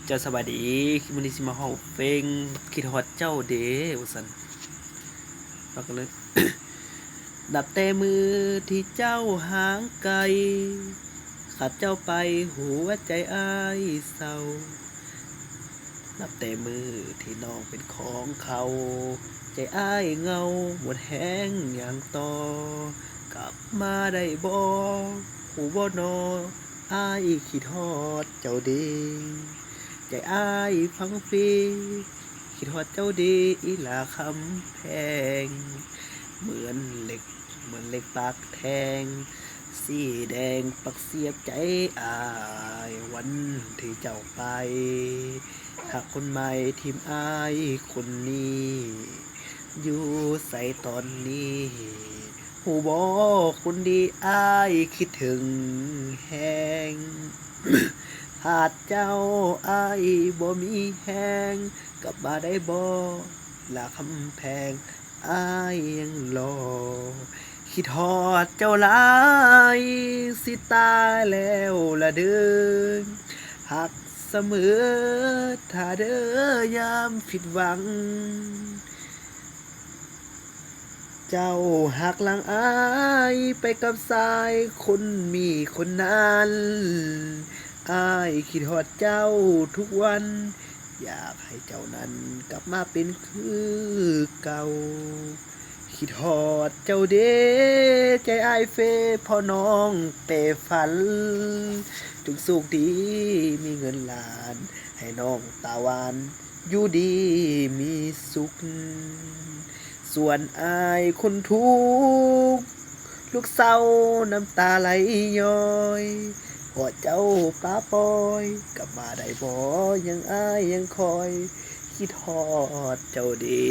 เจ้าสวัสดีมื้อนี้สิมาฮ้องเพลงคิดฮอดเจ้าเด้ว่าซั่นเราก็เลย นับแต่มือที่เจ้าห่างไกลขาดเจ้าไปหัวใจอ้ายเศร้านับแต่มือที่น้องเป็นของเขาใจอ้ายเหงาหมดแห้งอย่างต่อกลับมาได้บ่หูบ่นออ้ายคิดฮอดเจ้าเด้ใจอ้ายพังฟีคิดฮอดเจ้าเด้อีหลาคำแพงเหมือนเหล็ก เหมือนเหล็กปากแทงสีแดงปักเสียบใจอายวันที่เจ้าไปหากคนใหม่ทีมอายคนนี้อยู่ใส่ตอนนี้หูบอคนดีอายคิดถึงแหง หาดเจ้าอายบ่มีแหงกลับมาได้บ่ลาคำแพงอายยังรอ คิดฮอดเจ้าหลายสิตายแล้วละเด้อหักเสมอถ้าเด้อยามผิดหวัง เจ้าหักหลังอายไปกับสายคนมีคนนั้นอายคิดฮอดเจ้าทุกวันอยากให้เจ้านั้นกลับมาเป็นคือเก่าคิดฮอดเจ้าเด้ใจอายเฟพ่อน้องเปฝันถึงสุขดีมีเงินล้านให้น้องตาหวานอยู่ดีมีสุข ส่วนอายคนทุกข์ลูกเศร้าน้ำตาไหลย้อยพอเจ้าป้าปอยกลับมาได้บ่ยังอายยังคอยคิดฮอดเจ้าเดี